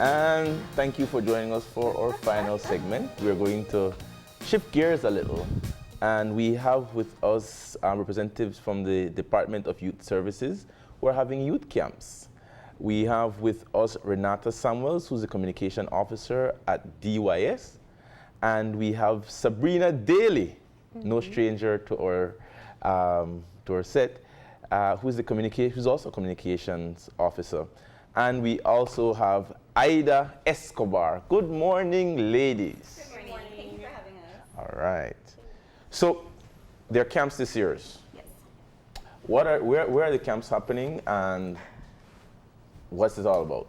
And thank you for joining us for our final segment. We're going to shift gears a little. And we have with us representatives from the Department of Youth Services who are having youth camps. We have with us Renata Samuels, who's the communication officer at DYS. And we have Sabreena Daly, no stranger to our set, who's also a communications officer. And we also have Aida Escobar. Good morning, ladies. Good morning. Thank you for having us. All right. So, there are camps this year. Yes. Where are the camps happening, and what's it all about?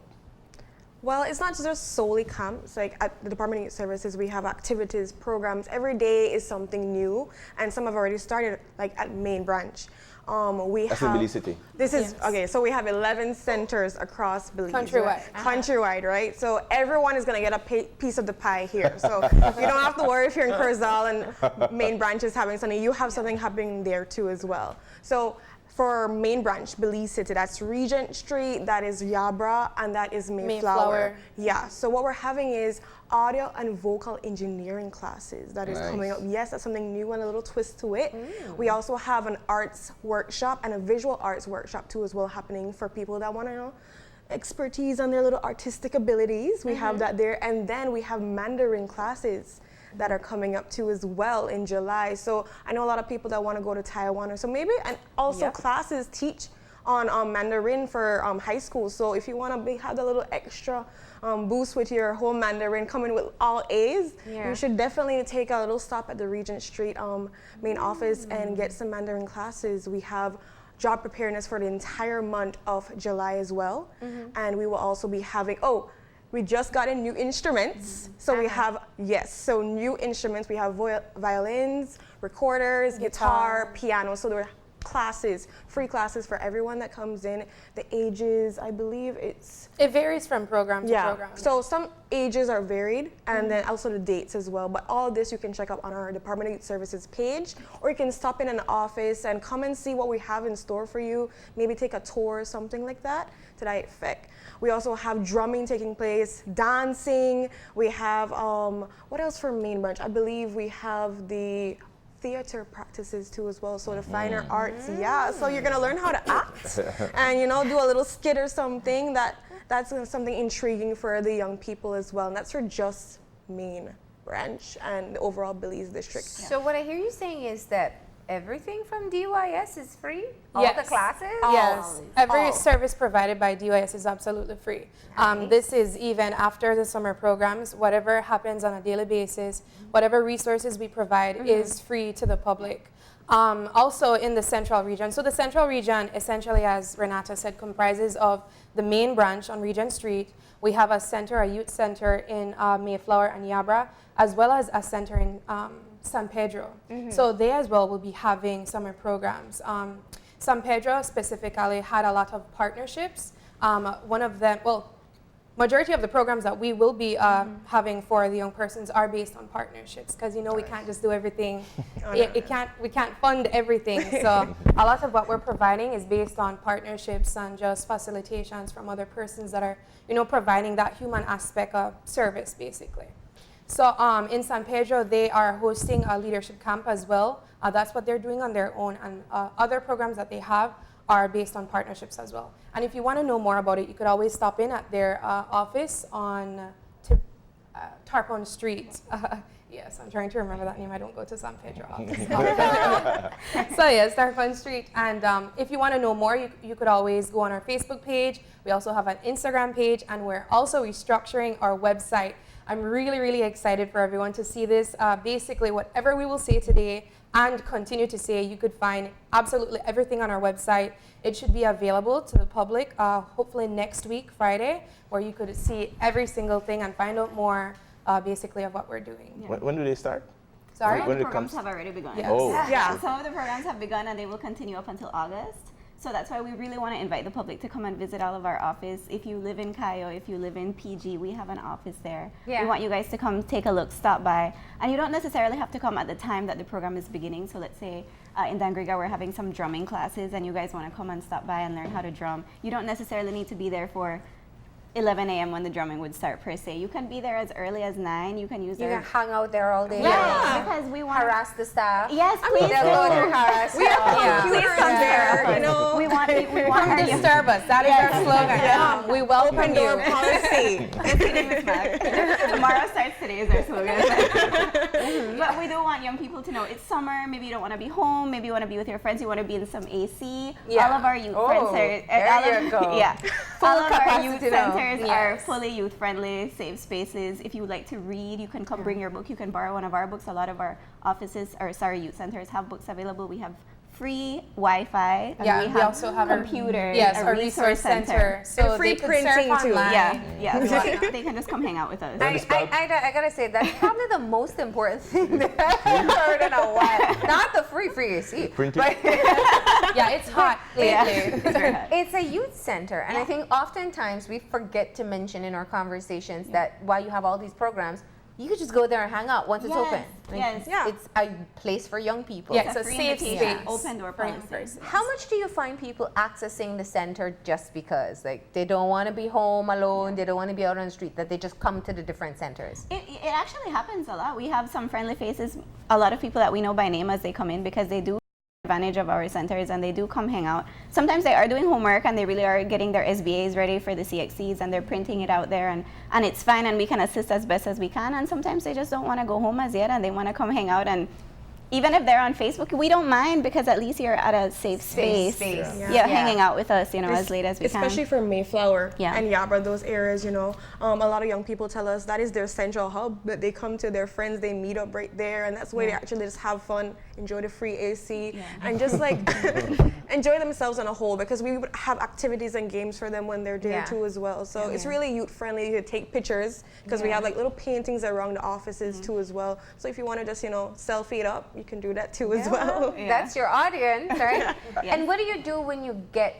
Well, it's not just solely camps. Like at the Department of Youth Services, we have activities, programs. Every day is something new, and some have already started, like at main branch. That's in Belize City. This is, okay, so we have 11 centers across Belize. Countrywide. Right? Countrywide, right? So everyone is going to get a piece of the pie here. So you don't have to worry if you're in Curzal and main branch is having something. You have something happening there too as well. So for main branch, Belize City, that's Regent Street, that is Yabra, and that is Mayflower. Yeah, so what we're having is audio and vocal engineering classes that is coming up. Yes, that's something new and a little twist to it. We also have an arts workshop and a visual arts workshop too as well happening for people that want to know expertise on their little artistic abilities. We have that there, and then we have Mandarin classes that are coming up too as well in July. So I know a lot of people that want to go to Taiwan or so maybe, and also classes teach on Mandarin for high school. So if you want to have the little extra boost with your whole Mandarin coming with all A's, you should definitely take a little stop at the Regent Street main office and get some Mandarin classes. We have job preparedness for the entire month of July as well. And we will also be having, we just got in new instruments. So we have, so new instruments. We have violins, recorders, guitar, piano. So there are classes, free classes for everyone that comes in. The ages, I believe it varies from program to program. So some ages are varied, and then also the dates as well. But all this you can check out on our Department of Youth Services page, or you can stop in an office and come and see what we have in store for you. Maybe take a tour or something like that to that effect. We also have drumming taking place, dancing. We have, what else for main branch? I believe we have the theater practices too as well, so the finer arts, so you're gonna learn how to act and do a little skit or something. That's something intriguing for the young people as well, and that's for just main branch and the overall Belize district. So what I hear you saying is that everything from DYS is free? All the classes? Yes. Every service provided by DYS is absolutely free. This is even after the summer programs. Whatever happens on a daily basis, whatever resources we provide is free to the public. Also in the central region. So the central region, essentially, as Renata said, comprises of the main branch on Regent Street. We have a youth center in Mayflower and Yabra, as well as a center in San Pedro. So they as well will be having summer programs. San Pedro specifically had a lot of partnerships. One of them, majority of the programs that we will be having for the young persons are based on partnerships, because we can't just do everything. We can't fund everything. So a lot of what we're providing is based on partnerships and just facilitations from other persons that are providing that human aspect of service basically. So in San Pedro, they are hosting a leadership camp as well. That's what they're doing on their own, and other programs that they have are based on partnerships as well. And if you want to know more about it, you could always stop in at their office on Tarpon Street. Yes, I'm trying to remember that name. I don't go to San Pedro office. So yes, Tarpon Street. And if you want to know more, you could always go on our Facebook page. We also have an Instagram page, and we're also restructuring our website. I'm really, really excited for everyone to see this. Basically, whatever we will say today and continue to say, you could find absolutely everything on our website. It should be available to the public, hopefully next week, Friday, where you could see every single thing and find out more, basically, of what we're doing. When do they start? Sorry? Some of the programs have already begun. Yes. Some of the programs have begun, and they will continue up until August. So that's why we really want to invite the public to come and visit all of our office. If you live in Cayo, if you live in PG, we have an office there. We want you guys to come take a look, stop by. And you don't necessarily have to come at the time that the program is beginning. So let's say in Dangriga we're having some drumming classes and you guys want to come and stop by and learn how to drum. You don't necessarily need to be there for 11 a.m. when the drumming would start per se. You can be there as early as 9. You can use You can hang out there all day. Yes, because we want harass the staff. Yes, please. They'll go there harass. We have computers there, you know. We want Come our disturb us. That is our slogan. We welcome Open door you. policy. Tomorrow starts today is our slogan. But we do want young people to know it's summer. Maybe you don't want to be home. Maybe you want to be with your friends. You want to be in some AC. Yeah. All of our youth centers. There you go. Yeah. All of our youth capacity now. centers are fully youth friendly, safe spaces. If you would like to read, you can come bring your book. You can borrow one of our books. A lot of our youth centers have books available. We have free Wi-Fi. And we also have computers. a resource center. So and free they can surf printing too. online. Yeah. So they can just come hang out with us. I gotta say, that's probably the most important thing that I've heard in a while. Not the free AC. Printing. But Yeah, it's hot lately. it's a youth center. And I think oftentimes we forget to mention in our conversations that while you have all these programs, you could just go there and hang out once it's open. It's a place for young people. Yeah, it's a safe space. Open door policy. How much do you find people accessing the center just because? Like, they don't want to be home alone, they don't want to be out on the street, that they just come to the different centers? It actually happens a lot. We have some friendly faces, a lot of people that we know by name as they come in because they do advantage of our centers and they do come hang out. Sometimes they are doing homework and they really are getting their SBAs ready for the CXCs and they're printing it out there and it's fine and we can assist as best as we can, and sometimes they just don't want to go home as yet and they want to come hang out, and even if they're on Facebook, we don't mind because at least you're at a safe space. Hanging out with us, as late as we can. Especially for Mayflower and Yabra, those areas, a lot of young people tell us that is their central hub, that they come to their friends, they meet up right there, and that's where they actually just have fun, enjoy the free AC, and just like enjoy themselves on a whole, because we would have activities and games for them when they're there too as well. So it's really youth friendly to take pictures, because we have like little paintings around the offices too as well. So if you want to just, selfie it up, you can do that too as well. That's your audience, right? And what do you do when you get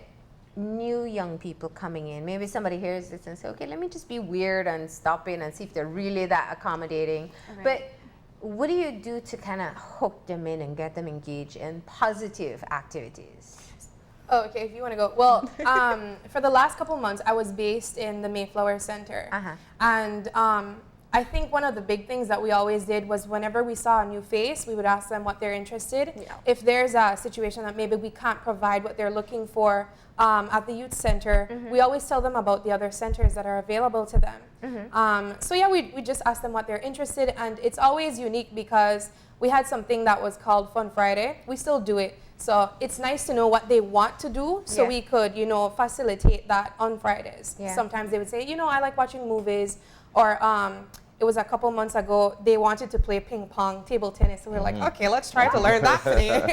new young people coming in? Maybe somebody hears this and say, okay, let me just be weird and stop in and see if they're really that accommodating. But what do you do to kind of hook them in and get them engaged in positive activities? Oh, okay, if you want to go. Well, for the last couple months, I was based in the Mayflower Center. And I think one of the big things that we always did was whenever we saw a new face, we would ask them what they're interested. If there's a situation that maybe we can't provide what they're looking for at the youth center, we always tell them about the other centers that are available to them. We just ask them what they're interested in, and it's always unique because we had something that was called Fun Friday. We still do it. So it's nice to know what they want to do, so we could, facilitate that on Fridays. Sometimes they would say, I like watching movies, or it was a couple months ago, they wanted to play ping pong, table tennis. So we're like, okay, let's try to learn that today.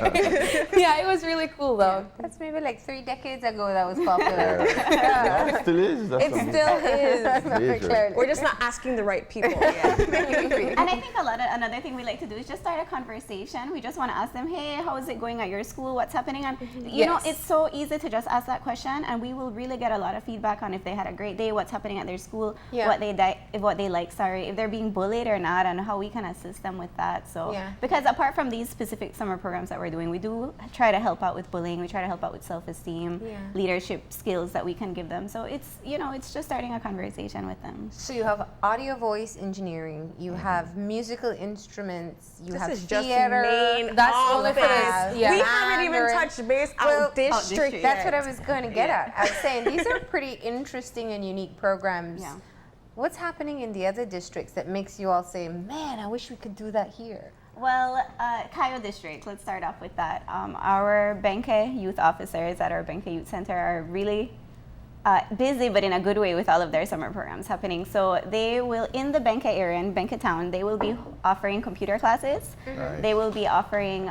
It was really cool though. That's maybe like 3 decades ago that was popular. It still is. It still is. We're just not asking the right people. And I think another thing we like to do is just start a conversation. We just want to ask them, hey, how is it going at your school? What's happening? And it's so easy to just ask that question, and we will really get a lot of feedback on if they had a great day, what's happening at their school, what they like, if they're being bullied or not, and how we can assist them with that. So because apart from these specific summer programs that we're doing, we do try to help out with bullying. We try to help out with self-esteem, leadership skills that we can give them. So it's it's just starting a conversation with them. So you have audio voice engineering, you have musical instruments, you have This is theater. just main That's office. We haven't even touched base out district yet. That's what I was going to get at. I was saying these are pretty interesting and unique programs. What's happening in the other districts that makes you all say, man, I wish we could do that here? Well, Cayo District, let's start off with that. Our Benque youth officers at our Benque Youth Center are really busy, but in a good way, with all of their summer programs happening. So they will, in the Benque area, in Benque town, they will be offering computer classes. They will be offering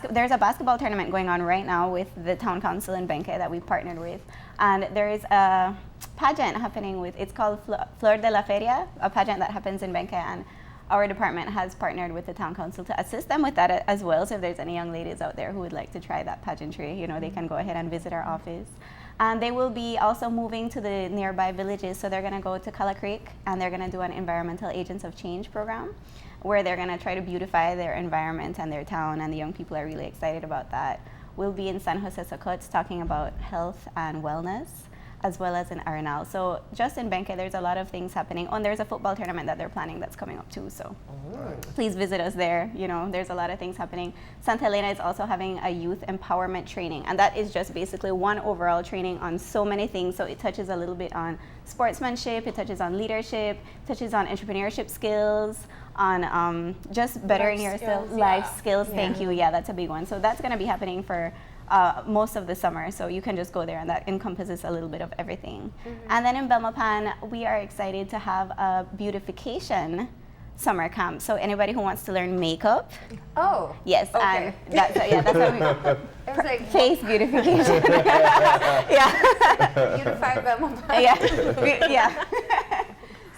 there's a basketball tournament going on right now with the town council in Benque that we've partnered with. And there is a pageant happening it's called Flor de la Feria, a pageant that happens in Benque, and our department has partnered with the town council to assist them with that as well. So if there's any young ladies out there who would like to try that pageantry, they can go ahead and visit our office. And they will be also moving to the nearby villages. So they're going to go to Cala Creek, and they're going to do an environmental agents of change program where they're going to try to beautify their environment and their town, and the young people are really excited about that. We'll be in San Jose Socots talking about health and wellness. as well as in Arenal. So just in Benque, there's a lot of things happening. And there's a football tournament that they're planning that's coming up too. So please visit us there. You know, there's a lot of things happening. Santa Elena is also having a youth empowerment training, and that is just basically one overall training on so many things. So it touches a little bit on sportsmanship, it touches on leadership, touches on entrepreneurship skills, on just bettering yourself, life skills. Thank you. Yeah, that's a big one. So that's going to be happening for most of the summer, so you can just go there, and that encompasses a little bit of everything. And then in Belmopan, we are excited to have a beautification summer camp. So anybody who wants to learn makeup. Oh. Yes. Okay. And that's how we like face beautification. Yeah. Beautify Belmopan. Yeah.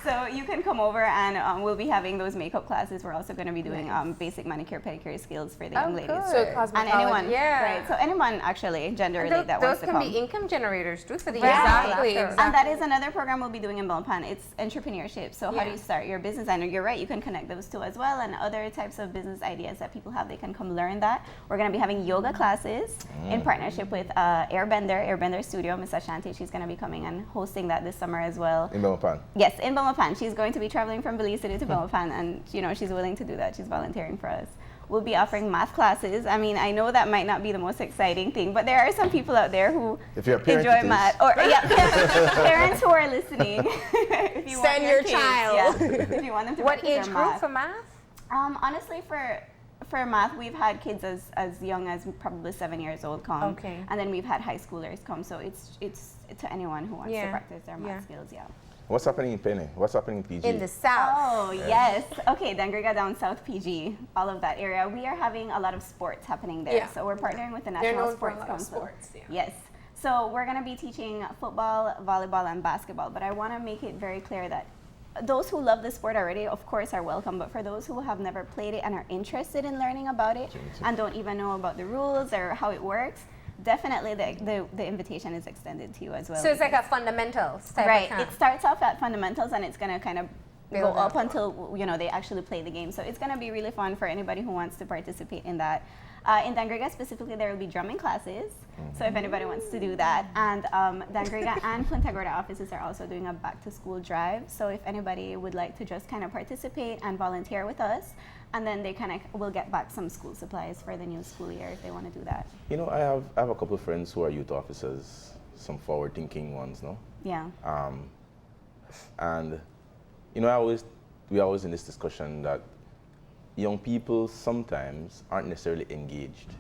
So you can come over, and we'll be having those makeup classes. We're also going to be doing basic manicure, pedicure skills for the young ladies. So and anyone, right? So anyone actually generally that wants to come. Those can be income generators too for the Exactly. And that is another program we'll be doing in Belmopan. It's entrepreneurship. So how do you start your business? And you're right, you can connect those two as well, and other types of business ideas that people have. They can come learn that. We're going to be having yoga classes in partnership with Airbender Studio. Miss Ashanti, she's going to be coming and hosting that this summer as well. In Belmopan? Yes, in Belmopan. She's going to be traveling from Belize City to Belmopan, and you know she's willing to do that. She's volunteering for us. We'll be offering math classes. I mean, I know that might not be the most exciting thing, but there are some people out there who enjoy math. Or parents who are listening. If you Send your child. If you want them to What age group math. for math? Honestly, for math, we've had kids as young as probably 7 years old come. Okay. And then we've had high schoolers come. So it's to anyone who wants to practice their math skills. Yeah. What's happening in Penny? What's happening in PG? In the south. Oh, yes. Okay, Dangriga down South PG, all of that area. We are having a lot of sports happening there. Yeah. So we're partnering with the National Sports Council. Yes. So we're going to be teaching football, volleyball, and basketball. But I want to make it very clear that those who love the sport already, of course, are welcome. But for those who have never played it and are interested in learning about it and don't even know about the rules or how it works, definitely the invitation is extended to you as well. So it's like a fundamentals type right. of camp. It starts off at fundamentals, and it's going to kind of Build go up up. until they actually play the game. So it's going to be really fun for anybody who wants to participate in that. In Dangriga specifically, there will be drumming classes. So if anybody wants to do that. And Dangriga and Punta Gorda offices are also doing a back to school drive. So if anybody would like to just kind of participate and volunteer with us, and then they kind of will get back some school supplies for the new school year if they want to do that. You know, I have a couple of friends who are youth officers, some forward-thinking ones, no? Yeah. And you know, we're always in this discussion that young people sometimes aren't necessarily engaged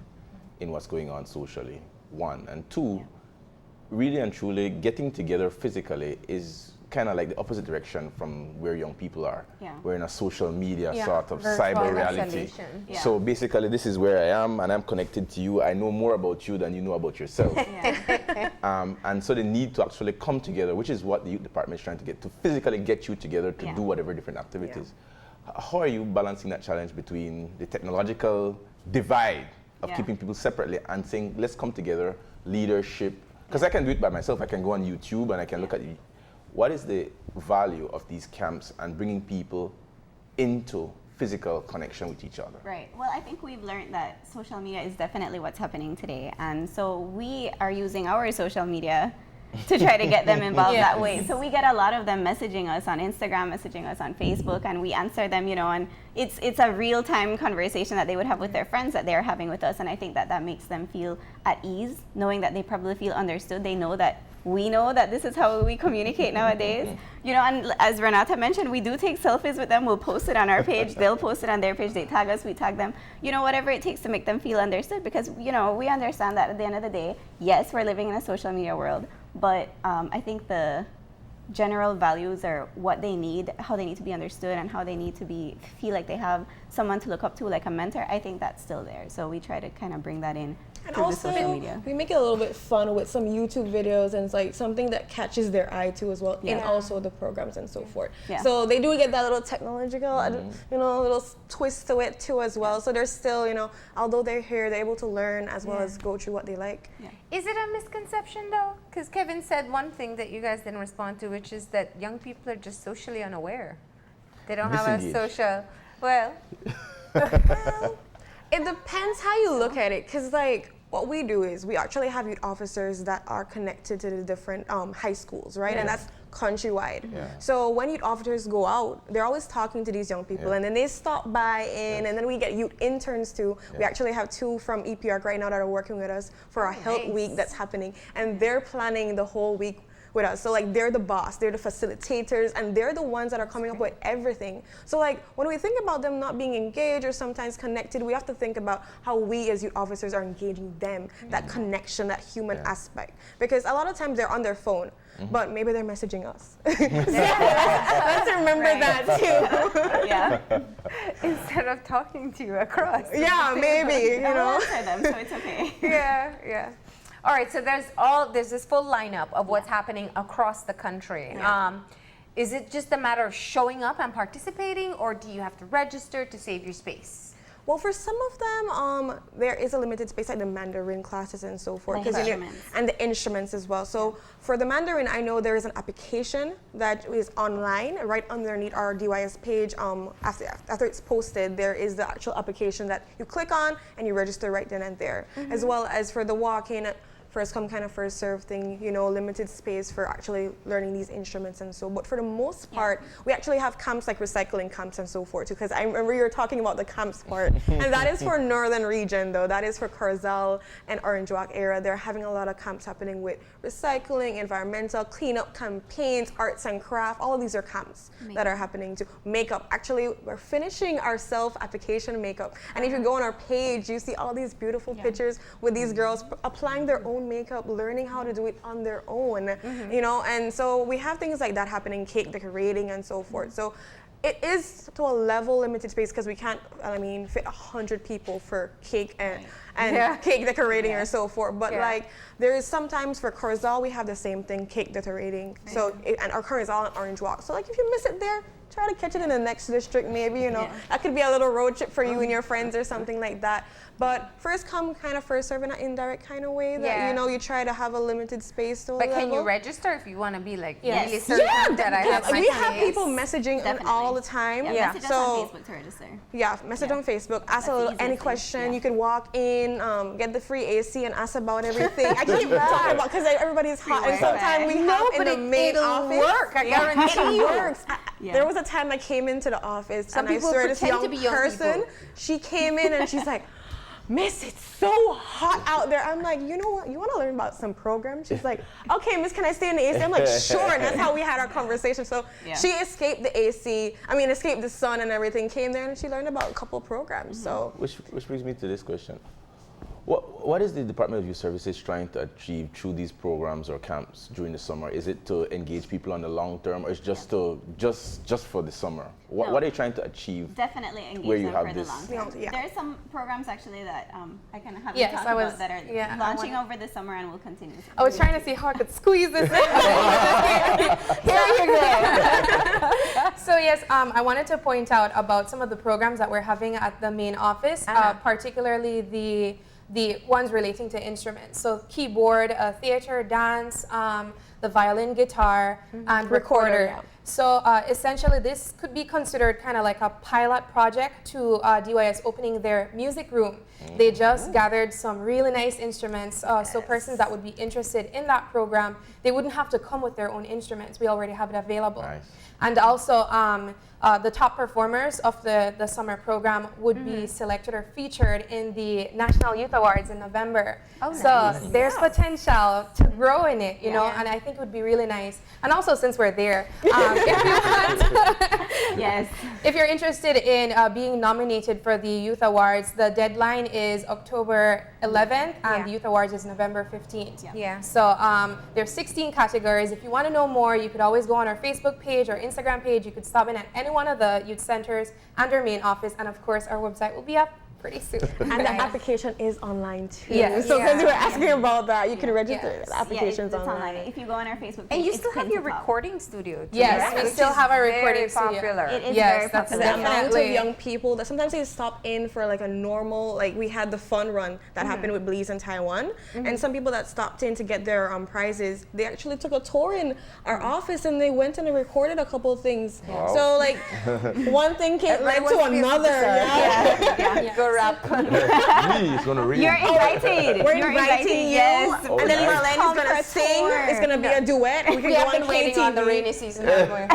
in what's going on socially, one. And two, really and truly, getting together physically is kind of like the opposite direction from where young people are. Yeah. We're in a social media sort of Virtual cyber reality. isolation. Yeah. So basically, this is where I am, and I'm connected to you. I know more about you than you know about yourself. And so they need to actually come together, which is what the youth department is trying to get, to physically get you together to do whatever different activities. How are you balancing that challenge between the technological divide of keeping people separately and saying, let's come together, leadership? Because I can do it by myself. I can go on YouTube and I can look at it. What is the value of these camps and bringing people into physical connection with each other? Right. Well, I think we've learned that social media is definitely what's happening today. And so we are using our social media to try to get them involved that way. So we get a lot of them messaging us on Instagram, messaging us on Facebook, and we answer them, and it's a real-time conversation that they would have with their friends that they're having with us. And I think that makes them feel at ease, knowing that they probably feel understood. They know that we know that this is how we communicate nowadays. And as Renata mentioned, we do take selfies with them. We'll post it on our page. They'll post it on their page. They tag us. We tag them. Whatever it takes to make them feel understood, because, we understand that at the end of the day, yes, we're living in a social media world, but I think the general values are what they need, how they need to be understood, and how they need to feel like they have someone to look up to, like a mentor. I think that's still there. So we try to kind of bring that in. And through also, the social media. we make it a little bit fun with some YouTube videos, and it's like something that catches their eye too as well, and also the programs and so forth. Yeah. So they do get that little technological, little twist to it too as well. So they're still, although they're here, they're able to learn as well as go through what they like. Yeah. Is it a misconception though? Because Kevin said one thing that you guys didn't respond to, which is that young people are just socially unaware. They don't have a social, well, It depends how you look at it, because what we do is we actually have youth officers that are connected to the different high schools, right? And that's countrywide. So when youth officers go out, they're always talking to these young people, and then they stop by and then we get youth interns too. We actually have 2 from EPR right now that are working with us for our health week that's happening, and they're planning the whole week with us. So like they're the boss, they're the facilitators, and they're the ones that are coming up with everything. So like when we think about them not being engaged or sometimes connected, we have to think about how we as youth officers are engaging them, that connection, that human aspect. Because a lot of times they're on their phone, but maybe they're messaging us. Let's remember that too. Instead of talking to you across. Maybe, you know. Answer them, so it's okay. Yeah. All right, so there's this full lineup of what's happening across the country. Is it just a matter of showing up and participating, or do you have to register to save your space? Well, for some of them, there is a limited space, like the Mandarin classes and so forth. And the instruments as well. So for the Mandarin, I know there is an application that is online, right underneath our DYS page. After it's posted, there is the actual application that you click on and you register right then and there. As well as for the walk-in, first come, kind of first serve thing, you know, limited space for actually learning these instruments and so. But for the most part, we actually have camps like recycling camps and so forth too, because I remember you were talking about the camps part. And that is for northern region though. That is for Corozal and Orange Walk area. They're having a lot of camps happening with recycling, environmental, cleanup campaigns, arts and craft. All of these are camps that are happening too. Makeup, actually, we're finishing our self-application makeup. And if you go on our page, you see all these beautiful pictures with these girls applying their own makeup, learning how to do it on their own, you know, and so we have things like that happening, cake decorating and so forth. So it is to a level limited space because we can't, fit 100 people for cake and cake decorating or so forth. But like there is sometimes for Corozal, we have the same thing, cake decorating. So and our Corozal and Orange Walk. So like if you miss it there, try to catch it in the next district maybe, you know. That could be a little road trip for you and your friends or something like that. But first come, kind of first serve in an indirect kind of way that, you know, you try to have a limited space to a level. But can you register if you want to be like really certain that I have my we have people messaging all the time. Message us on Facebook to register. Message on Facebook. Ask any question. You can walk in, get the free AC and ask about everything. I keep talking about because everybody's hot and sometimes we have in the main office. Work. I guarantee it works. There was a time I came into the office and I saw this young person. She came in and she's like, Miss, it's so hot out there. I'm like, you know what? You want to learn about some programs? She's like, okay, Miss, can I stay in the AC? I'm like, sure. And that's how we had our conversation. So she escaped the AC. Escaped the sun and everything. Came there and she learned about a couple programs. So, which brings me to this question: What is the Department of Youth Services trying to achieve through these programs or camps during the summer? Is it to engage people on the long term, or is just for the summer? What are they trying to achieve? Definitely engage where you them have for this? the long term. There are some programs actually that I kind of have talk about that are launching over the summer and will continue. I was trying to see how I could squeeze this in. Here you go. So yes, I wanted to point out about some of the programs that we're having at the main office, particularly the ones relating to instruments. So keyboard, theater, dance, the violin, guitar, and recorder. So essentially this could be considered kind of like a pilot project to DYS opening their music room. They just gathered some really nice instruments, so persons that would be interested in that program, they wouldn't have to come with their own instruments. We already have it available. Nice. And also the top performers of the summer program would be selected or featured in the National Youth Awards in November. So there's potential to grow in it, you know, and I think it would be really nice. And also since we're there, if you want, if you're interested in being nominated for the Youth Awards, the deadline is October 11th and the Youth Awards is November 15th. So there's 16 categories. If you want to know more, you could always go on our Facebook page or Instagram page. You could stop in at any one of the youth centers and our main office, and of course our website will be up pretty soon. And the application is online too. So because you were asking about that, you can register. The application's online. If you go on our Facebook page, and you still have your recording studio too. Yes, we still have our recording studio. Popular. It is very popular. The amount of young people that sometimes they stop in for like a normal, like we had the fun run that happened with Belize and Taiwan, and some people that stopped in to get their prizes, they actually took a tour in our office and they went and they recorded a couple of things. So like one thing led to another. Go your rap. Me, it's gonna rain. You're invited. We're inviting you, yes. Oh, and then nice. Marlene is gonna sing. It's gonna be a duet. We can We go have on been waiting KTV. on the rainy season. Yeah,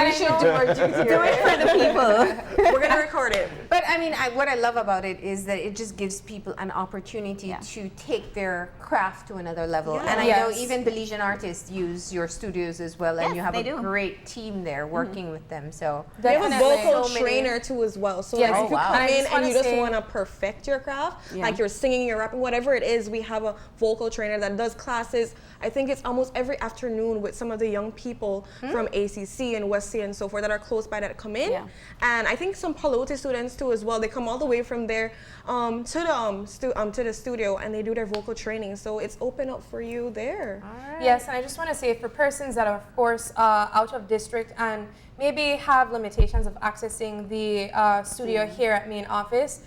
We should do our duty. Do it for the people. We're gonna record it. But I mean, what I love about it is that it just gives people an opportunity to take their craft to another level. Yes. And I know Yes. even Belizean artists use your studios as well, and Yes, you have they a do. great team there working with them. So We have a Definitely. vocal So many- trainer too as well. So Yes. like Oh, if you wow. come And I in just and wanna you just say- want to perfect your craft, Yeah. like you're singing, you're rapping, whatever it is, we have a vocal trainer that does classes. I think it's almost every afternoon with some of the young people from ACC and West C and so forth that are close by that come in. Yeah. And I think some Palote students too as well. They come all the way from there to the studio and they do their vocal training. So it's open up for you there. Yes, and I just want to say for persons that are, of course, out of district and maybe have limitations of accessing the studio here at main office,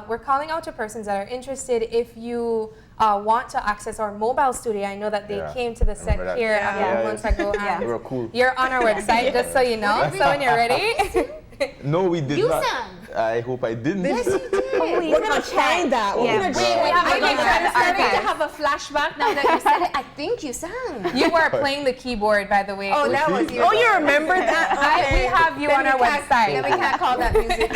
we're calling out to persons that are interested. If you want to access our mobile studio, I know that they Yeah, came to the I set remember that. here a Yeah. couple Yeah, months ago. Yeah. And They were cool. you're on our website, just so you know. So when you're ready. No, we did You not. sang. I hope I didn't. yes, you did. We're gonna find that. We're Yeah. gonna Wait, check. we have I to mean, go I'm to the starting to archives. have a flashback now that you said it. I think you sang. You were playing the keyboard, by the way. Oh, that see? was you. Oh, you remember that? We have you Then on we our can't- Then we website. can't call that music.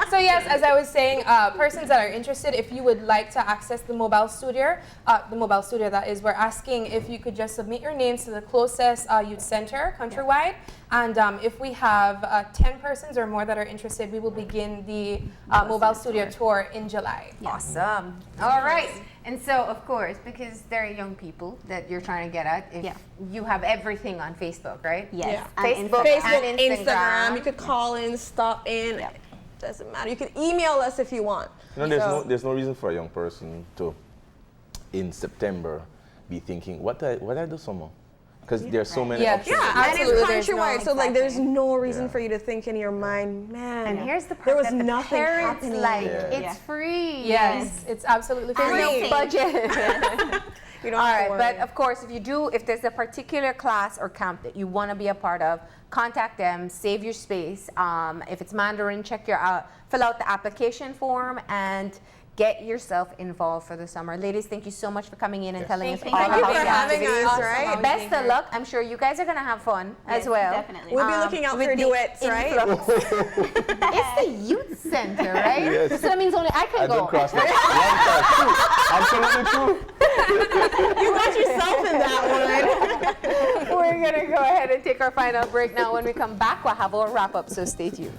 So yes, as I was saying, persons that are interested, if you would like to access the mobile studio that is, we're asking if you could just submit your names to the closest youth center countrywide. And if we have 10 persons or more that are interested, we will begin the mobile studio tour in July. Awesome. All right. And so, of course, because they're young people that you're trying to get at, if you have everything on Facebook, right? Yes. Yeah. and Facebook, Instagram. and Instagram. Instagram. You could call in, stop in. Yep. Doesn't matter. You could email us if you want. There's no reason for a young person to, in September, be thinking, what I do summer? Because there's so many Yes. options. Yeah, Absolutely, and there's it's countrywide, no- so like there's Exactly. no reason Yeah. for you to think in your mind, man. And here's the part there was that the nothing parents happening. like. Yeah. It's free. Yes, it's absolutely There's free. no budget. You don't All have to right, worry. but of course, if there's a particular class or camp that you want to be a part of, contact them, save your space. If it's Mandarin, fill out the application form and get yourself involved for the summer. Ladies, thank you so much for coming in and telling us Thank all you. Thank you about for the having activities. us, right? Best of luck. I'm sure you guys are going to have fun as Yes, well. definitely. We'll be looking out with for the duets, right? influx. It's the youth center, right? Yes. So that means only I can I go. don't cross that. Absolutely true. You got yourself in that one. We're going to go ahead and take our final break now. When we come back, we'll have our wrap up, so stay tuned.